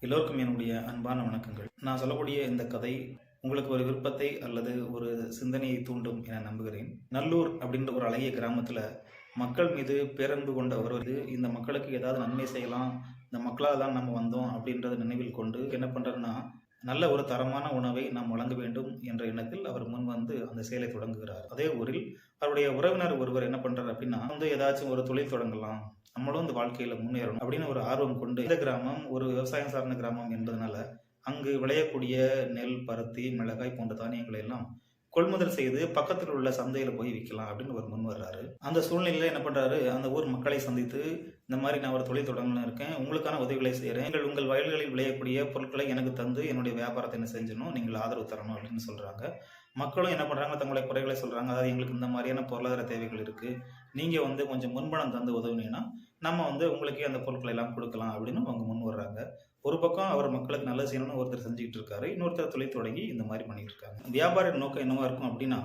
எல்லோருக்கும் என்னுடைய அன்பான வணக்கங்கள். நான் சொல்லக்கூடிய இந்த கதை உங்களுக்கு ஒரு விருப்பத்தை அல்லது ஒரு சிந்தனையை தூண்டும் என நம்புகிறேன். நல்லூர் அப்படின்ற ஒரு அழகிய கிராமத்தில் மக்கள் மீது பேரன்பு கொண்ட ஒருவர் இந்த மக்களுக்கு ஏதாவது நன்மை செய்யலாம், இந்த மக்களால் தான் நம்ம வந்தோம் அப்படின்றத நினைவில் கொண்டு என்ன பண்ணுறாருன்னா, நல்ல ஒரு தரமான உணவை நாம் வழங்க வேண்டும் என்ற எண்ணத்தில் அவர் முன் வந்து அந்த செயலை தொடங்குகிறார். அதே ஊரில் அவருடைய உறவினர் ஒருவர் என்ன பண்றாரு அப்படின்னா, ஏதாச்சும் ஒரு தொழில் தொடங்கலாம், நம்மளும் இந்த வாழ்க்கையில முன்னேறணும் அப்படின்னு ஒரு ஆர்வம் கொண்டு, இந்த கிராமம் ஒரு விவசாயம் சார்ந்த கிராமம் என்பதனால அங்கு விளையக்கூடிய நெல், பருத்தி, மிளகாய் போன்ற தானியங்களை எல்லாம் கொள்முதல் செய்து பக்கத்தில் உள்ள சந்தையில போய் விற்கலாம் அப்படின்னு ஒரு முன் வர்றாரு. அந்த சூழ்நிலையில என்ன பண்றாரு, அந்த ஊர் மக்களை சந்தித்து, இந்த மாதிரி நான் ஒரு தொழில் தொடங்கணும் இருக்கேன், உங்களுக்கான உதவிகளை செய்கிறேன், உங்கள் வயல்களில் விளையக்கூடிய பொருட்களை எனக்கு தந்து என்னுடைய வியாபாரத்தை என்ன செஞ்சணும், நீங்கள் ஆதரவு தரணும் அப்படின்னு சொல்றாங்க. மக்களும் என்ன பண்றாங்க, தங்களுடைய குறைகளை சொல்றாங்க. அதாவது எங்களுக்கு இந்த மாதிரியான பொருளாதார தேவைகள் இருக்கு, நீங்க கொஞ்சம் முன்பணம் தந்து உதவுனீங்கன்னா நம்ம உங்களுக்கே அந்த பொருட்களை எல்லாம் கொடுக்கலாம் அப்படின்னு அவங்க முன் வர்றாங்க. ஒரு பக்கம் அவர் மக்களுக்கு நல்லது செய்யணும்னு ஒருத்தர் செஞ்சுக்கிட்டு இருக்காரு, இன்னொருத்தர் தொழில் தொடங்கி இந்த மாதிரி பண்ணிட்டு இருக்காங்க. வியாபாரியின் நோக்கம் என்னவா இருக்கும் அப்படின்னா,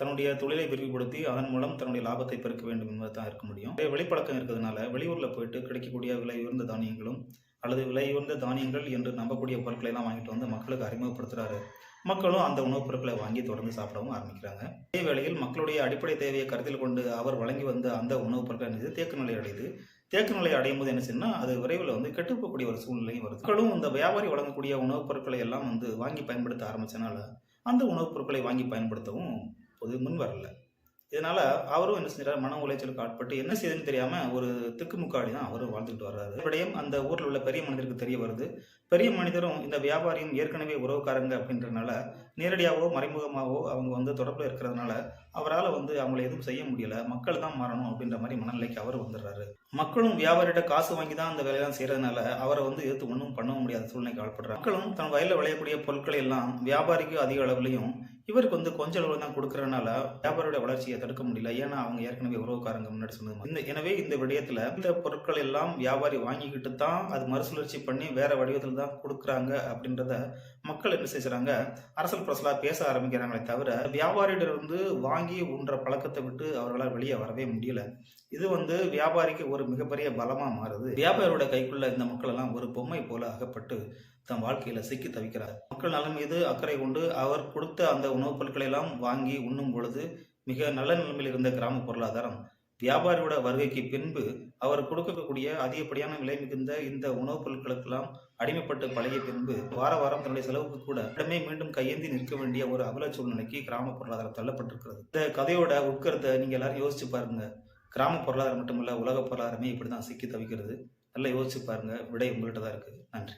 தன்னுடைய தொழிலை விரிவுபடுத்தி அதன் மூலம் தன்னுடைய லாபத்தை பெருக்க வேண்டும் என்பது தான் இருக்க முடியும். வெளிப்பழக்கம் இருக்கிறதுனால வெளியூர்ல போயிட்டு கிடைக்கக்கூடிய விலை உயர்ந்த தானியங்களும் அல்லது விலை உயர்ந்த தானியங்கள் என்று நம்பக்கூடிய பொருட்களை எல்லாம் வாங்கிட்டு வந்து மக்களுக்கு அறிமுகப்படுத்துறாரு. மக்களும் அந்த உணவுப் பொருட்களை வாங்கி தொடர்ந்து சாப்பிடவும் ஆரம்பிக்கிறாங்க. அதே வேளையில் மக்களுடைய அடிப்படை தேவையை கருத்தில் கொண்டு அவர் வழங்கி வந்த அந்த உணவுப் பொருட்கள் தேக்க நிலை அடையுது. தேக்க நிலை அடையும் போது என்ன செய்யணும்னா, அது விரைவில் கெட்டுப்போகக்கூடிய ஒரு சூழ்நிலையும் வருது. மக்களும் இந்த வியாபாரி வழங்கக்கூடிய உணவுப் பொருட்களை எல்லாம் வாங்கி பயன்படுத்த ஆரம்பிச்சனால அந்த உணவுப் பொருட்களை வாங்கி பயன்படுத்தவும் முன் வரல. இதனால அவரும் என்ன செஞ்சாரு, மன உளைச்சலுக்கு ஆட்பட்டு என்ன செய்யுதுன்னு தெரியாம ஒரு திக்குமுக்காடி தான் அவரும் வாழ்ந்துட்டு வர்றாரு. இப்படியும் அந்த ஊர்ல உள்ள பெரிய மனிதருக்கு தெரிய வருது. பெரிய மனிதரும் இந்த வியாபாரியும் ஏற்கனவே உறவுக்காரங்க அப்படின்றதுனால நேரடியாவோ மறைமுகமாவோ அவங்க தொடர்புல இருக்கிறதுனால அவரால் அவங்களை எதுவும் செய்ய முடியல, மக்கள் தான் மாறணும் அப்படின்ற மாதிரி மனநிலைக்கு அவர் வந்துடுறாரு. மக்களும் வியாபாரிகிட்ட காசு வாங்கி தான் அந்த வேலையெல்லாம் செய்யறதுனால அவரை எடுத்து ஒன்றும் பண்ண முடியாத சூழ்நிலைக்கு ஆட்படுறாரு. மக்களும் தன் வயலில் விளையக்கூடிய பொருட்களை எல்லாம் வியாபாரிக்கு அதிக அளவுலையும் இவருக்கு கொஞ்சம் அளவு தான் கொடுக்கறதுனால வியாபாரியோட வளர்ச்சியை தடுக்க முடியல. ஏன்னா அவங்க ஏற்கனவே உறவுக்காரங்க முன்னாடி சொன்னது. எனவே இந்த விடயத்துல இந்த பொருட்கள் எல்லாம் வியாபாரி வாங்கிக்கிட்டு தான் அது மறுசுழற்சி பண்ணி வேற வடிவத்தில் தான் கொடுக்குறாங்க அப்படின்றத மக்கள் என்ன செய்யறாங்க, அரசல் பிரசலா பேச ஆரம்பிக்கிறாங்களே தவிர வியாபாரியிடம் வாங்கி உண்ற பழக்கத்தை விட்டு அவர்களால் வெளியே வரவே முடியல. இது வியாபாரிக்கு ஒரு மிகப்பெரிய பலமா மாறுது. வியாபாரியோட கைக்குள்ள இந்த மக்கள் எல்லாம் ஒரு பொம்மை போல அகப்பட்டு தன் வாழ்க்கையில சிக்கி தவிக்கிறார். மக்கள் நலன் மீது அக்கறை கொண்டு அவர் கொடுத்த அந்த உணவுப் பொருட்களை எல்லாம் வாங்கி உண்ணும் பொழுது மிக நல்ல நிலைமையில் இருந்த கிராம பொருளாதாரம் வியாபாரியோட வருகைக்கு பின்பு அவர் கொடுக்கக்கூடிய அதிகப்படியான விலை மிகுந்த இந்த உணவுப் பொருட்களுக்கெல்லாம் அடிமைப்பட்டு பழகிய பின்பு வாரம் தன்னுடைய செலவுக்கு கூட இடமே மீண்டும் கையேந்தி நிற்க வேண்டிய ஒரு அவல சூழ்நிலைக்கு கிராம பொருளாதாரம் தள்ளப்பட்டிருக்கிறது. இந்த கதையோட உட்கருத்தை நீங்க எல்லாரும் யோசிச்சு பாருங்க. கிராம பொருளாதாரம் மட்டுமல்ல, உலக பொருளாதாரமே இப்படிதான் சிக்கி தவிக்கிறது. நல்லா யோசிச்சு பாருங்க. விடை உங்கள்கிட்ட தான் இருக்கு. நன்றி.